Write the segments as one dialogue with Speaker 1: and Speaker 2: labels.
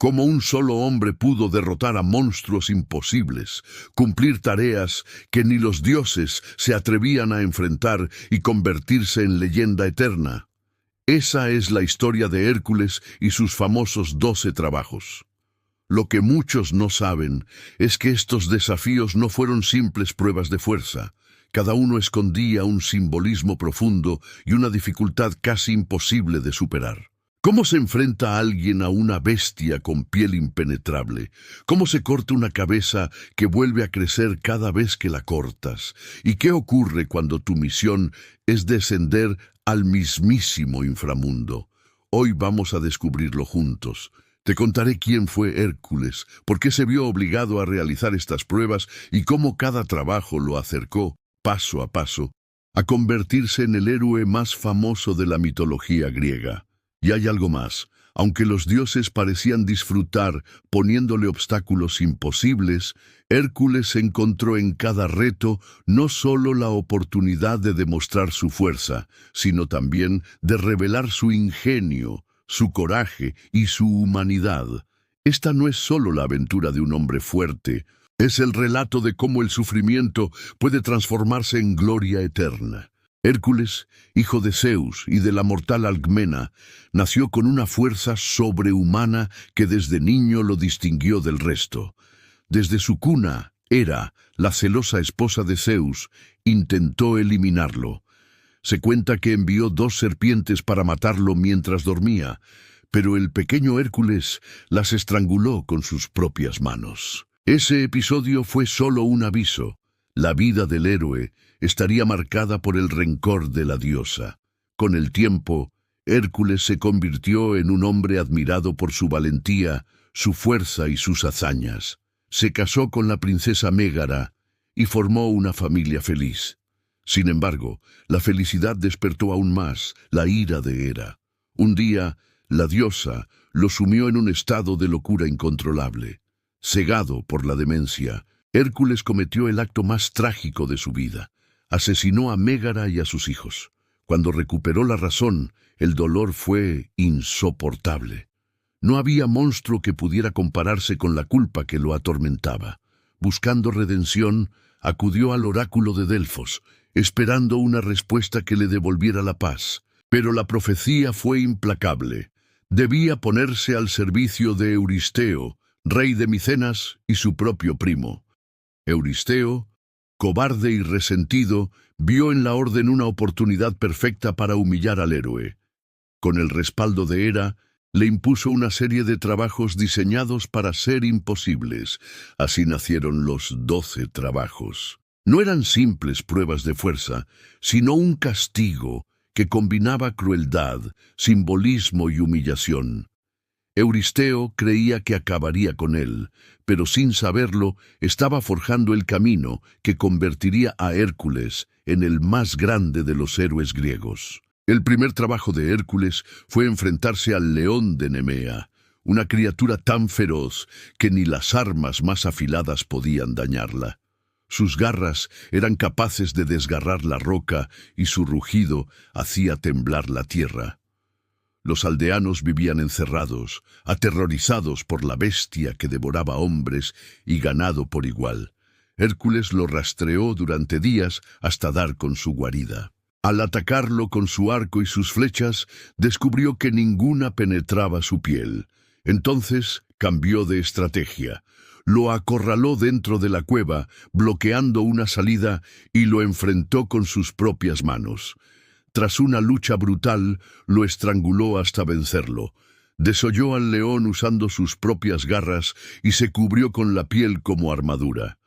Speaker 1: Cómo un solo hombre pudo derrotar a monstruos imposibles, cumplir tareas que ni los dioses se atrevían a enfrentar y convertirse en leyenda eterna. Esa es la historia de Hércules y sus famosos 12 trabajos. Lo que muchos no saben es que estos desafíos no fueron simples pruebas de fuerza. Cada uno escondía un simbolismo profundo y una dificultad casi imposible de superar. ¿Cómo se enfrenta alguien a una bestia con piel impenetrable? ¿Cómo se corta una cabeza que vuelve a crecer cada vez que la cortas? ¿Y qué ocurre cuando tu misión es descender al mismísimo inframundo? Hoy vamos a descubrirlo juntos. Te contaré quién fue Hércules, por qué se vio obligado a realizar estas pruebas y cómo cada trabajo lo acercó, paso a paso, a convertirse en el héroe más famoso de la mitología griega. Y hay algo más. Aunque los dioses parecían disfrutar poniéndole obstáculos imposibles, Hércules encontró en cada reto no solo la oportunidad de demostrar su fuerza, sino también de revelar su ingenio, su coraje y su humanidad. Esta no es solo la aventura de un hombre fuerte, es el relato de cómo el sufrimiento puede transformarse en gloria eterna. Hércules, hijo de Zeus y de la mortal Alcmena, nació con una fuerza sobrehumana que desde niño lo distinguió del resto. Desde su cuna, Hera, la celosa esposa de Zeus, intentó eliminarlo. Se cuenta que envió 2 serpientes para matarlo mientras dormía, pero el pequeño Hércules las estranguló con sus propias manos. Ese episodio fue solo un aviso. La vida del héroe estaría marcada por el rencor de la diosa. Con el tiempo, Hércules se convirtió en un hombre admirado por su valentía, su fuerza y sus hazañas. Se casó con la princesa Mégara y formó una familia feliz. Sin embargo, la felicidad despertó aún más la ira de Hera. Un día, la diosa lo sumió en un estado de locura incontrolable. Cegado por la demencia, Hércules cometió el acto más trágico de su vida. Asesinó a Mégara y a sus hijos. Cuando recuperó la razón, el dolor fue insoportable. No había monstruo que pudiera compararse con la culpa que lo atormentaba. Buscando redención, acudió al oráculo de Delfos, esperando una respuesta que le devolviera la paz. Pero la profecía fue implacable. Debía ponerse al servicio de Euristeo, rey de Micenas y su propio primo. Euristeo, cobarde y resentido, vio en la orden una oportunidad perfecta para humillar al héroe. Con el respaldo de Hera, le impuso una serie de trabajos diseñados para ser imposibles. Así nacieron los 12 trabajos. No eran simples pruebas de fuerza, sino un castigo que combinaba crueldad, simbolismo y humillación. Euristeo creía que acabaría con él, pero sin saberlo estaba forjando el camino que convertiría a Hércules en el más grande de los héroes griegos. El primer trabajo de Hércules fue enfrentarse al león de Nemea, una criatura tan feroz que ni las armas más afiladas podían dañarla. Sus garras eran capaces de desgarrar la roca y su rugido hacía temblar la tierra. Los aldeanos vivían encerrados, aterrorizados por la bestia que devoraba hombres y ganado por igual. Hércules lo rastreó durante días hasta dar con su guarida. Al atacarlo con su arco y sus flechas, descubrió que ninguna penetraba su piel. Entonces cambió de estrategia. Lo acorraló dentro de la cueva, bloqueando una salida, y lo enfrentó con sus propias manos. Tras una lucha brutal, lo estranguló hasta vencerlo. Desolló al león usando sus propias garras y se cubrió con la piel como armadura.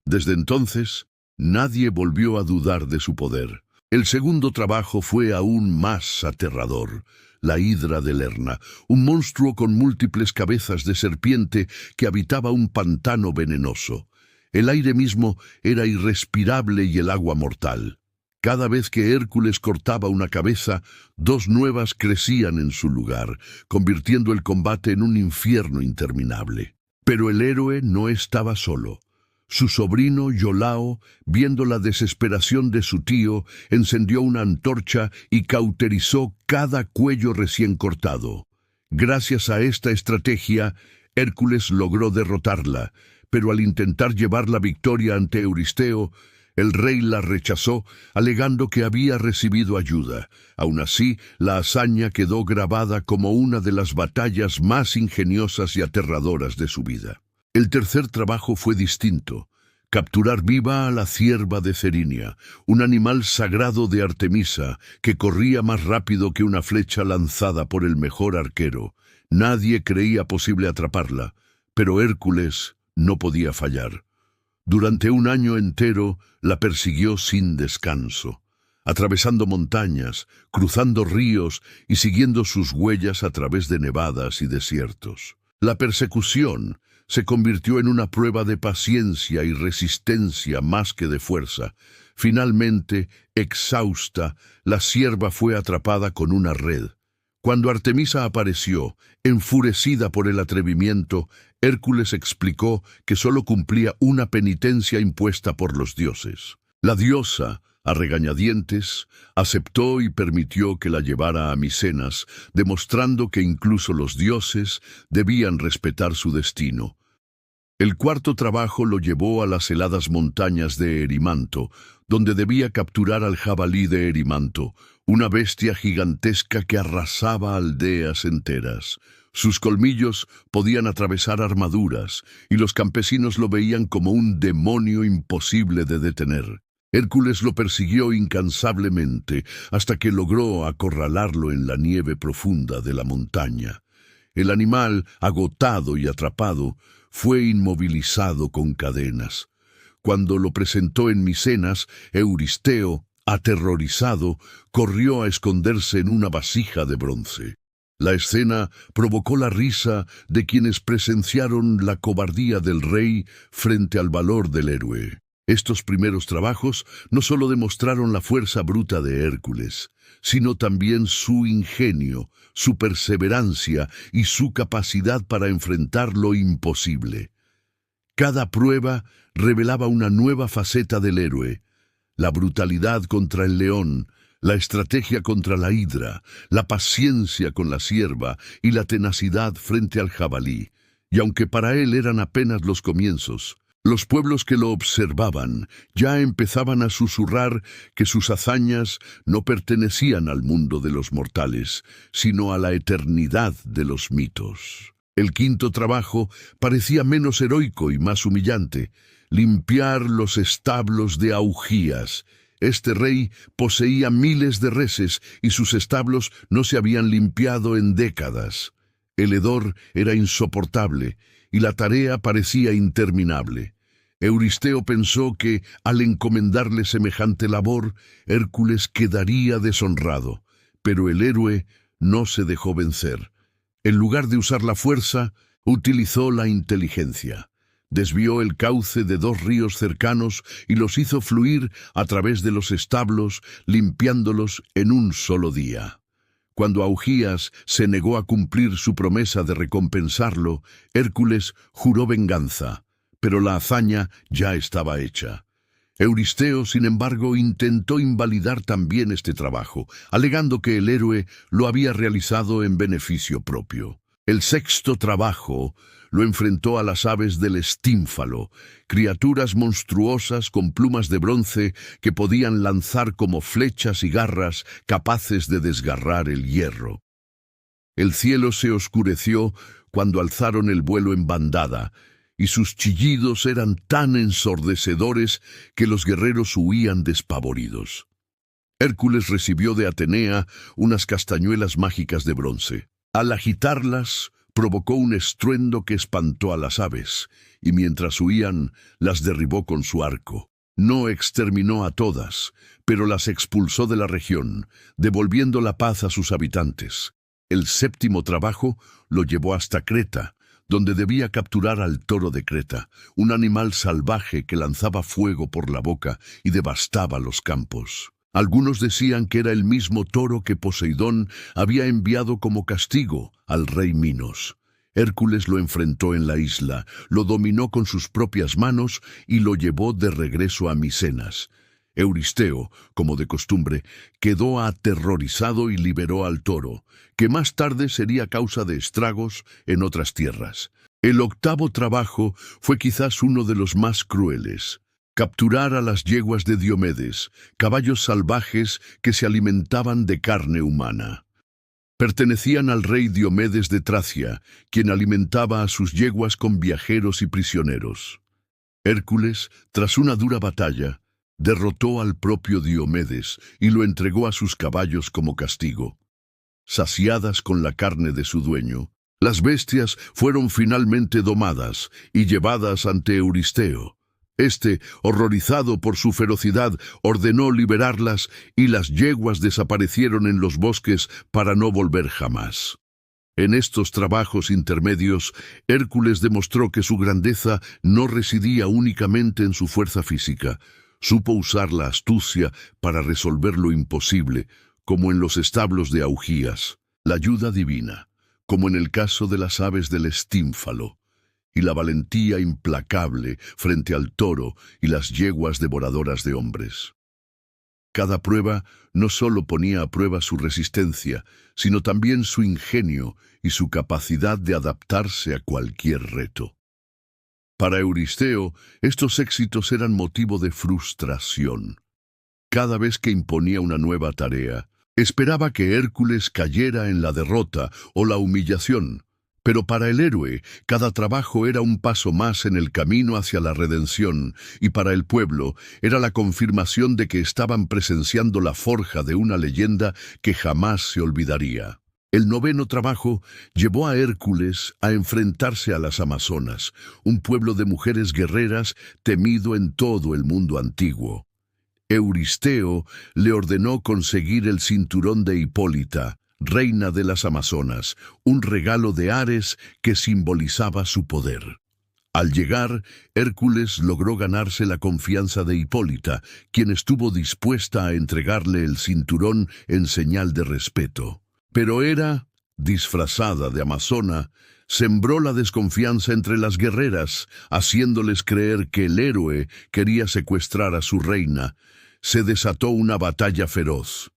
Speaker 1: Desde entonces, nadie volvió a dudar de su poder. El segundo trabajo fue aún más aterrador. La hidra de Lerna, un monstruo con múltiples cabezas de serpiente que habitaba un pantano venenoso. El aire mismo era irrespirable y el agua mortal. Cada vez que Hércules cortaba una cabeza, 2 nuevas crecían en su lugar, convirtiendo el combate en un infierno interminable. Pero el héroe no estaba solo. Su sobrino Iolao, viendo la desesperación de su tío, encendió una antorcha y cauterizó cada cuello recién cortado. Gracias a esta estrategia, Hércules logró derrotarla, pero al intentar llevar la victoria ante Euristeo, el rey la rechazó, alegando que había recibido ayuda. Aun así, la hazaña quedó grabada como una de las batallas más ingeniosas y aterradoras de su vida. El tercer trabajo fue distinto: capturar viva a la cierva de Cerinia, un animal sagrado de Artemisa que corría más rápido que una flecha lanzada por el mejor arquero. Nadie creía posible atraparla, pero Hércules no podía fallar. Durante un año entero la persiguió sin descanso, atravesando montañas, cruzando ríos y siguiendo sus huellas a través de nevadas y desiertos. La persecución se convirtió en una prueba de paciencia y resistencia más que de fuerza. Finalmente, exhausta, la cierva fue atrapada con una red. Cuando Artemisa apareció, enfurecida por el atrevimiento, Hércules explicó que solo cumplía una penitencia impuesta por los dioses. La diosa, a regañadientes, aceptó y permitió que la llevara a Micenas, demostrando que incluso los dioses debían respetar su destino. El cuarto trabajo lo llevó a las heladas montañas de Erimanto, donde debía capturar al jabalí de Erimanto, una bestia gigantesca que arrasaba aldeas enteras. Sus colmillos podían atravesar armaduras, y los campesinos lo veían como un demonio imposible de detener. Hércules lo persiguió incansablemente hasta que logró acorralarlo en la nieve profunda de la montaña. El animal, agotado y atrapado, fue inmovilizado con cadenas. Cuando lo presentó en Micenas, Euristeo, aterrorizado, corrió a esconderse en una vasija de bronce. La escena provocó la risa de quienes presenciaron la cobardía del rey frente al valor del héroe. Estos primeros trabajos no solo demostraron la fuerza bruta de Hércules, sino también su ingenio, su perseverancia y su capacidad para enfrentar lo imposible. Cada prueba revelaba una nueva faceta del héroe: la brutalidad contra el león, la estrategia contra la hidra, la paciencia con la cierva y la tenacidad frente al jabalí. Y aunque para él eran apenas los comienzos, los pueblos que lo observaban ya empezaban a susurrar que sus hazañas no pertenecían al mundo de los mortales, sino a la eternidad de los mitos. El quinto trabajo parecía menos heroico y más humillante: limpiar los establos de Augías. Este rey poseía miles de reses y sus establos no se habían limpiado en décadas. El hedor era insoportable y la tarea parecía interminable. Euristeo pensó que, al encomendarle semejante labor, Hércules quedaría deshonrado, pero el héroe no se dejó vencer. En lugar de usar la fuerza, utilizó la inteligencia. Desvió el cauce de dos ríos cercanos y los hizo fluir a través de los establos, limpiándolos en un solo día. Cuando Augías se negó a cumplir su promesa de recompensarlo, Hércules juró venganza, pero la hazaña ya estaba hecha. Euristeo, sin embargo, intentó invalidar también este trabajo, alegando que el héroe lo había realizado en beneficio propio. El sexto trabajo lo enfrentó a las aves del estínfalo, criaturas monstruosas con plumas de bronce que podían lanzar como flechas y garras capaces de desgarrar el hierro. El cielo se oscureció cuando alzaron el vuelo en bandada, y sus chillidos eran tan ensordecedores que los guerreros huían despavoridos. Hércules recibió de Atenea unas castañuelas mágicas de bronce. Al agitarlas, provocó un estruendo que espantó a las aves, y mientras huían, las derribó con su arco. No exterminó a todas, pero las expulsó de la región, devolviendo la paz a sus habitantes. El séptimo trabajo lo llevó hasta Creta, donde debía capturar al toro de Creta, un animal salvaje que lanzaba fuego por la boca y devastaba los campos. Algunos decían que era el mismo toro que Poseidón había enviado como castigo al rey Minos. Hércules lo enfrentó en la isla, lo dominó con sus propias manos y lo llevó de regreso a Micenas. Euristeo, como de costumbre, quedó aterrorizado y liberó al toro, que más tarde sería causa de estragos en otras tierras. El octavo trabajo fue quizás uno de los más crueles: capturar a las yeguas de Diomedes, caballos salvajes que se alimentaban de carne humana. Pertenecían al rey Diomedes de Tracia, quien alimentaba a sus yeguas con viajeros y prisioneros. Hércules, tras una dura batalla, derrotó al propio Diomedes y lo entregó a sus caballos como castigo. Saciadas con la carne de su dueño, las bestias fueron finalmente domadas y llevadas ante Euristeo. Este, horrorizado por su ferocidad, ordenó liberarlas y las yeguas desaparecieron en los bosques para no volver jamás. En estos trabajos intermedios, Hércules demostró que su grandeza no residía únicamente en su fuerza física. Supo usar la astucia para resolver lo imposible, como en los establos de Augías, la ayuda divina, como en el caso de las aves del Estínfalo, y la valentía implacable frente al toro y las yeguas devoradoras de hombres. Cada prueba no solo ponía a prueba su resistencia, sino también su ingenio y su capacidad de adaptarse a cualquier reto. Para Euristeo, estos éxitos eran motivo de frustración. Cada vez que imponía una nueva tarea, esperaba que Hércules cayera en la derrota o la humillación. Pero para el héroe, cada trabajo era un paso más en el camino hacia la redención, y para el pueblo era la confirmación de que estaban presenciando la forja de una leyenda que jamás se olvidaría. El noveno trabajo llevó a Hércules a enfrentarse a las Amazonas, un pueblo de mujeres guerreras temido en todo el mundo antiguo. Euristeo le ordenó conseguir el cinturón de Hipólita, reina de las Amazonas, un regalo de Ares que simbolizaba su poder. Al llegar, Hércules logró ganarse la confianza de Hipólita, quien estuvo dispuesta a entregarle el cinturón en señal de respeto. Pero Hera, disfrazada de amazona, sembró la desconfianza entre las guerreras, haciéndoles creer que el héroe quería secuestrar a su reina. Se desató una batalla feroz.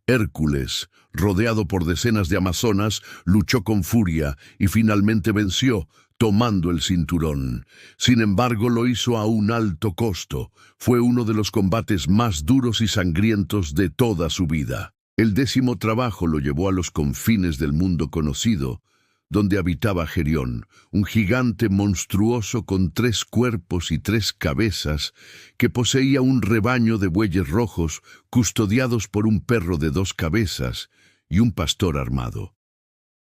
Speaker 1: Hércules, rodeado por decenas de amazonas, luchó con furia y finalmente venció, tomando el cinturón. Sin embargo, lo hizo a un alto costo. Fue uno de los combates más duros y sangrientos de toda su vida. El décimo trabajo lo llevó a los confines del mundo conocido, donde habitaba Gerión, un gigante monstruoso con 3 cuerpos y 3 cabezas, que poseía un rebaño de bueyes rojos custodiados por un perro de 2 cabezas y un pastor armado.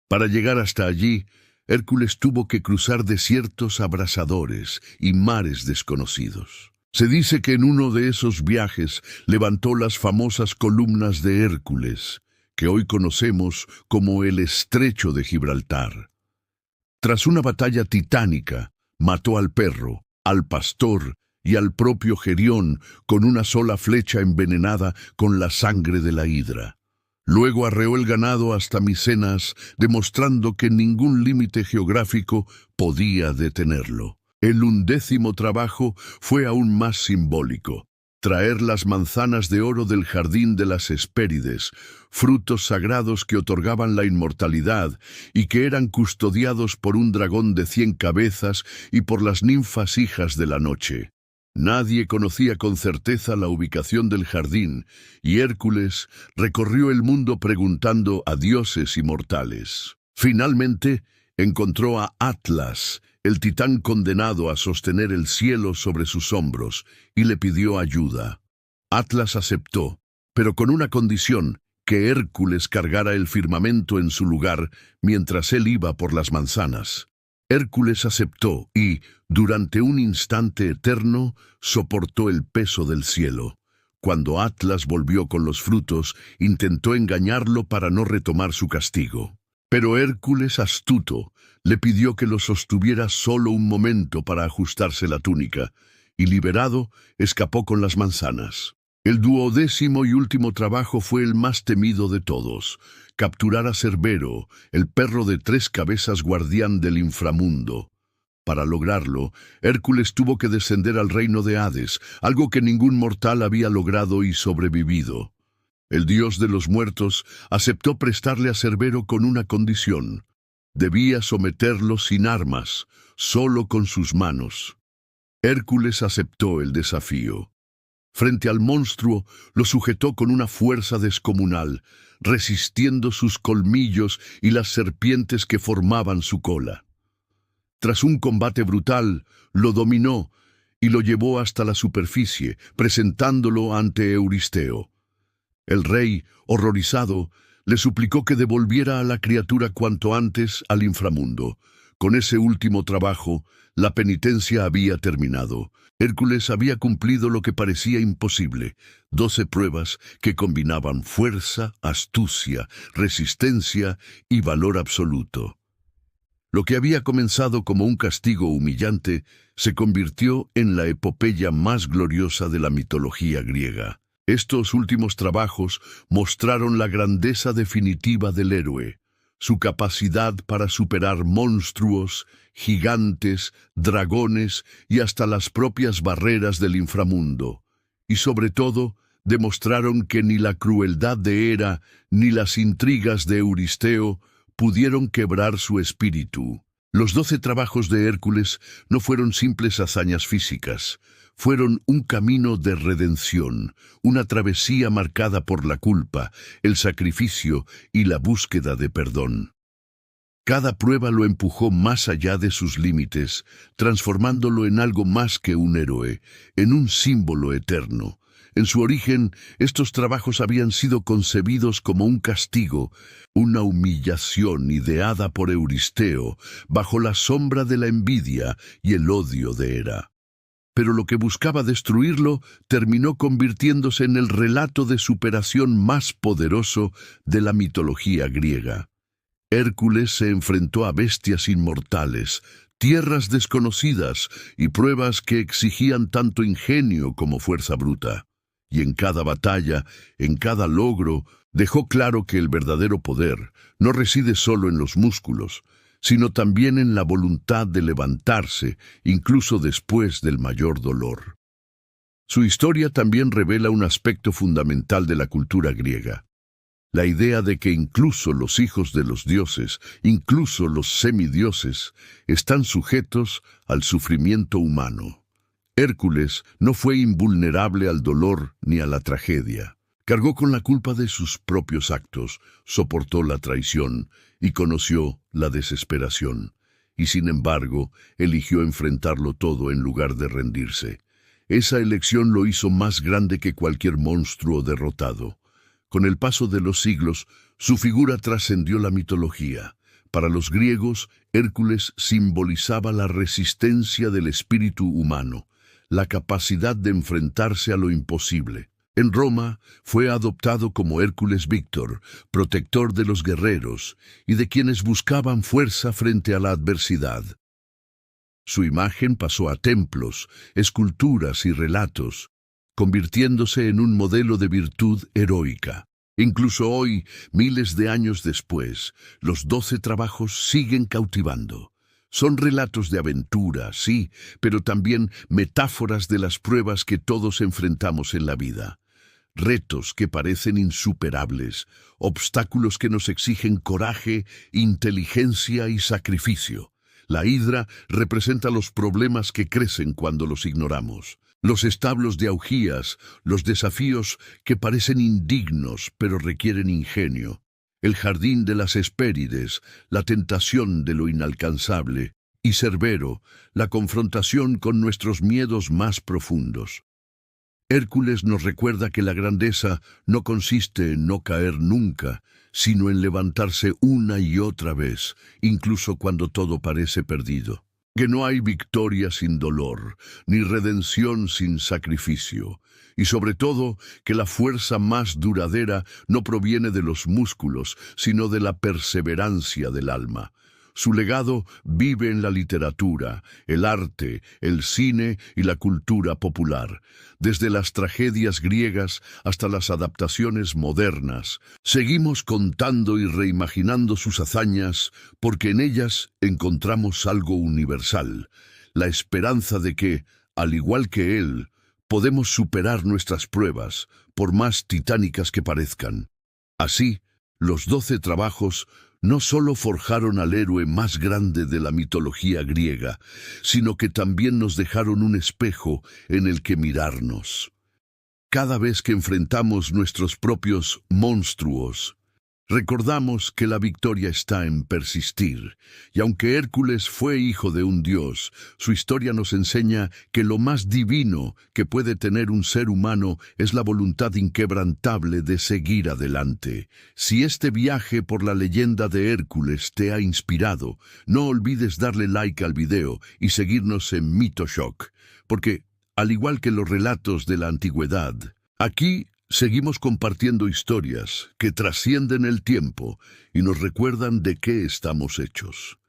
Speaker 1: Para llegar hasta allí, Hércules tuvo que cruzar desiertos abrasadores y mares desconocidos. Se dice que en uno de esos viajes levantó las famosas columnas de Hércules, que hoy conocemos como el Estrecho de Gibraltar. Tras una batalla titánica, mató al perro, al pastor y al propio Gerión con una sola flecha envenenada con la sangre de la hidra. Luego arreó el ganado hasta Micenas, demostrando que ningún límite geográfico podía detenerlo. El 11º trabajo fue aún más simbólico: traer las manzanas de oro del jardín de las Hespérides, frutos sagrados que otorgaban la inmortalidad y que eran custodiados por un dragón de 100 cabezas y por las ninfas hijas de la noche. Nadie conocía con certeza la ubicación del jardín, y Hércules recorrió el mundo preguntando a dioses y mortales. Finalmente, encontró a Atlas, el titán condenado a sostener el cielo sobre sus hombros, y le pidió ayuda. Atlas aceptó, pero con una condición: que Hércules cargara el firmamento en su lugar mientras él iba por las manzanas. Hércules aceptó y, durante un instante eterno, soportó el peso del cielo. Cuando Atlas volvió con los frutos, intentó engañarlo para no retomar su castigo. Pero Hércules, astuto, le pidió que lo sostuviera solo un momento para ajustarse la túnica, y liberado, escapó con las manzanas. El 12º y último trabajo fue el más temido de todos: capturar a Cerbero, el perro de 3 cabezas guardián del inframundo. Para lograrlo, Hércules tuvo que descender al reino de Hades, algo que ningún mortal había logrado y sobrevivido. El dios de los muertos aceptó prestarle a Cerbero con una condición: Debía someterlo sin armas, solo con sus manos. Hércules aceptó el desafío. Frente al monstruo, lo sujetó con una fuerza descomunal, resistiendo sus colmillos y las serpientes que formaban su cola. Tras un combate brutal, lo dominó y lo llevó hasta la superficie, presentándolo ante Euristeo. El rey, horrorizado, le suplicó que devolviera a la criatura cuanto antes al inframundo. Con ese último trabajo, la penitencia había terminado. Hércules había cumplido lo que parecía imposible: 12 pruebas que combinaban fuerza, astucia, resistencia y valor absoluto. Lo que había comenzado como un castigo humillante se convirtió en la epopeya más gloriosa de la mitología griega. Estos últimos trabajos mostraron la grandeza definitiva del héroe, su capacidad para superar monstruos, gigantes, dragones y hasta las propias barreras del inframundo. Y sobre todo, demostraron que ni la crueldad de Hera ni las intrigas de Euristeo pudieron quebrar su espíritu. Los 12 trabajos de Hércules no fueron simples hazañas físicas, fueron un camino de redención, una travesía marcada por la culpa, el sacrificio y la búsqueda de perdón. Cada prueba lo empujó más allá de sus límites, transformándolo en algo más que un héroe, en un símbolo eterno. En su origen, estos trabajos habían sido concebidos como un castigo, una humillación ideada por Euristeo, bajo la sombra de la envidia y el odio de Hera. Pero lo que buscaba destruirlo terminó convirtiéndose en el relato de superación más poderoso de la mitología griega. Hércules se enfrentó a bestias inmortales, tierras desconocidas y pruebas que exigían tanto ingenio como fuerza bruta. Y en cada batalla, en cada logro, dejó claro que el verdadero poder no reside solo en los músculos, sino también en la voluntad de levantarse, incluso después del mayor dolor. Su historia también revela un aspecto fundamental de la cultura griega: la idea de que incluso los hijos de los dioses, incluso los semidioses, están sujetos al sufrimiento humano. Hércules no fue invulnerable al dolor ni a la tragedia. Cargó con la culpa de sus propios actos, soportó la traición y conoció la desesperación. Y sin embargo, eligió enfrentarlo todo en lugar de rendirse. Esa elección lo hizo más grande que cualquier monstruo derrotado. Con el paso de los siglos, su figura trascendió la mitología. Para los griegos, Hércules simbolizaba la resistencia del espíritu humano, la capacidad de enfrentarse a lo imposible. En Roma fue adoptado como Hércules Víctor, protector de los guerreros y de quienes buscaban fuerza frente a la adversidad. Su imagen pasó a templos, esculturas y relatos, convirtiéndose en un modelo de virtud heroica. Incluso hoy, miles de años después, los 12 trabajos siguen cautivando. Son relatos de aventura, sí, pero también metáforas de las pruebas que todos enfrentamos en la vida. Retos que parecen insuperables, obstáculos que nos exigen coraje, inteligencia y sacrificio. La hidra representa los problemas que crecen cuando los ignoramos. Los establos de Augías, los desafíos que parecen indignos pero requieren ingenio. El jardín de las Hespérides, la tentación de lo inalcanzable. Y Cerbero, la confrontación con nuestros miedos más profundos. Hércules nos recuerda que la grandeza no consiste en no caer nunca, sino en levantarse una y otra vez, incluso cuando todo parece perdido. Que no hay victoria sin dolor, ni redención sin sacrificio, y sobre todo que la fuerza más duradera no proviene de los músculos, sino de la perseverancia del alma. Su legado vive en la literatura, el arte, el cine y la cultura popular. Desde las tragedias griegas hasta las adaptaciones modernas, seguimos contando y reimaginando sus hazañas porque en ellas encontramos algo universal, la esperanza de que, al igual que él, podemos superar nuestras pruebas, por más titánicas que parezcan. Así, los 12 trabajos no solo forjaron al héroe más grande de la mitología griega, sino que también nos dejaron un espejo en el que mirarnos. Cada vez que enfrentamos nuestros propios monstruos, recordamos que la victoria está en persistir, y aunque Hércules fue hijo de un dios, su historia nos enseña que lo más divino que puede tener un ser humano es la voluntad inquebrantable de seguir adelante. Si este viaje por la leyenda de Hércules te ha inspirado, no olvides darle like al video y seguirnos en MitoShock, porque, al igual que los relatos de la antigüedad, aquí seguimos compartiendo historias que trascienden el tiempo y nos recuerdan de qué estamos hechos.